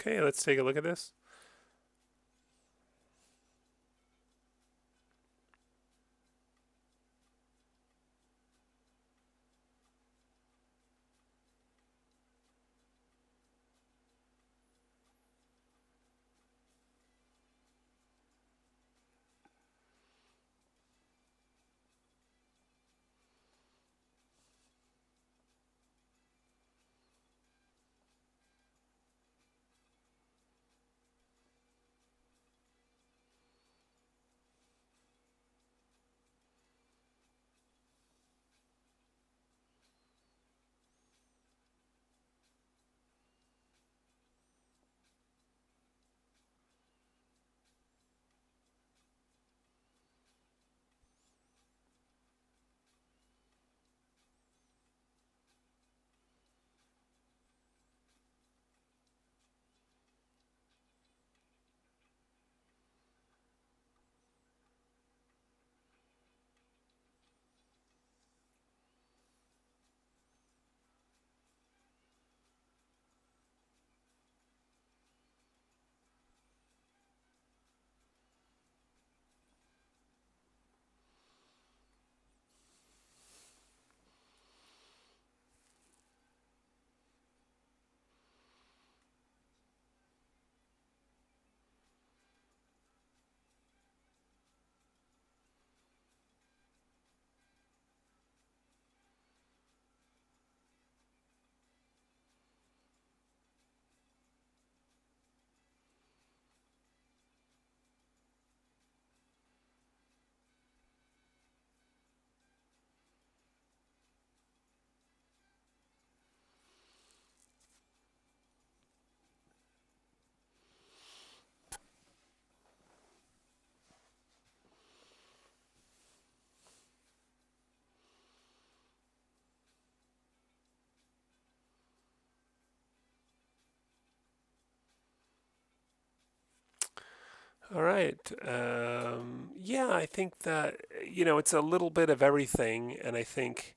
Okay, let's take a look at this. All right. Yeah, I think that, it's a little bit of everything. And I think,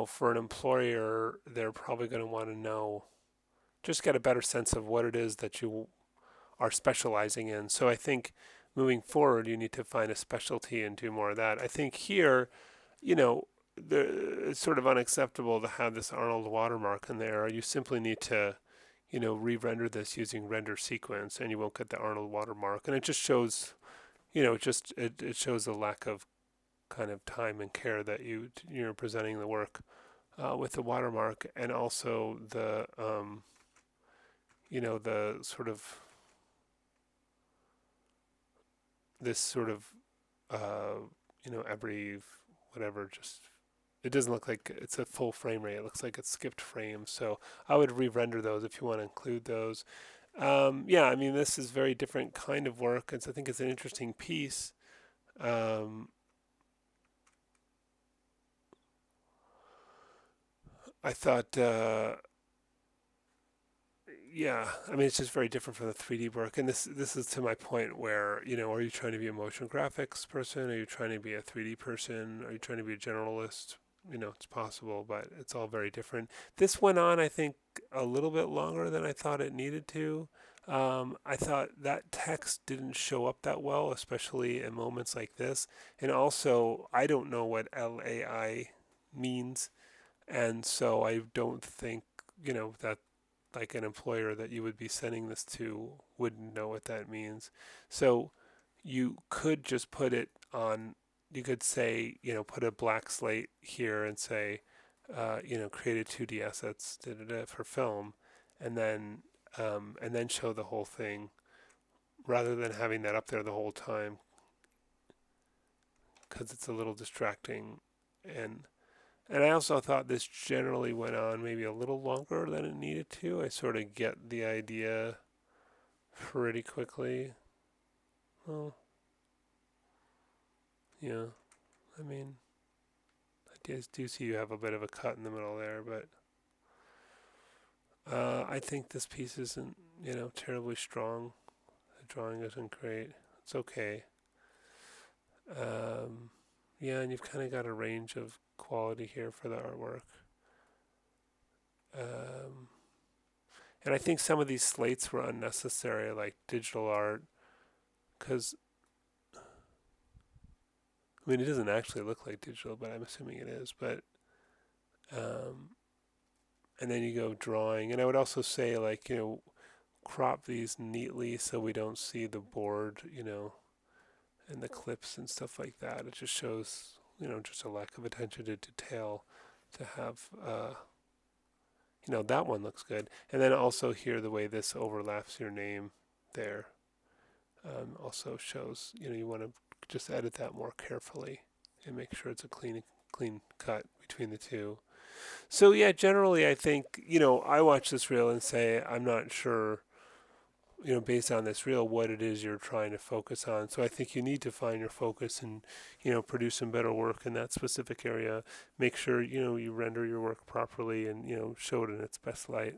for an employer, they're probably going to want to know, just get a better sense of what it is that you are specializing in. So I think moving forward, you need to find a specialty and do more of that. I think here, you know, it's sort of unacceptable to have this Arnold watermark in there. You simply need to, re-render this using render sequence, and you won't get the Arnold watermark. And it just shows, it shows a lack of kind of time and care that you're presenting the work with the watermark, and also the sort of this sort of uh, every whatever, just it doesn't look like it's a full frame rate. It looks like it's skipped frames. So I would re-render those if you want to include those. Yeah, I mean, this is very different kind of work. I think it's an interesting piece. Um, I thought, yeah, I mean, it's just very different from the 3D work. And this is to my point where, are you trying to be a motion graphics person? Are you trying to be a 3D person? Are you trying to be a generalist? It's possible, but it's all very different. This went on, I think, a little bit longer than I thought it needed to. I thought that text didn't show up that well, especially in moments like this. And also, I don't know what LAI means. And so I don't think, that like an employer that you would be sending this to wouldn't know what that means. So you could just put it on, you could say, put a black slate here and say, created 2D assets for film, and then show the whole thing rather than having that up there the whole time because it's a little distracting. And I also thought this generally went on maybe a little longer than it needed to. I sort of get the idea pretty quickly. Well, yeah, I mean, do see you have a bit of a cut in the middle there, but I think this piece isn't, terribly strong. The drawing isn't great. It's okay. Um, yeah, and you've kind of got a range of quality here for the artwork. Um, And I think some of these slates were unnecessary, like digital art, because I mean, it doesn't actually look like digital, but I'm assuming it is. But um, and then you go drawing, and I would also say like crop these neatly so we don't see the board, and the clips and stuff like that. It just shows just a lack of attention to detail to have that one looks good. And then also here the way this overlaps your name there also shows you want to just edit that more carefully and make sure it's a clean cut between the two. So yeah, generally I think I watch this reel and say I'm not sure based on this reel what it is you're trying to focus on. So I think you need to find your focus and produce some better work in that specific area. Make sure you render your work properly and show it in its best light.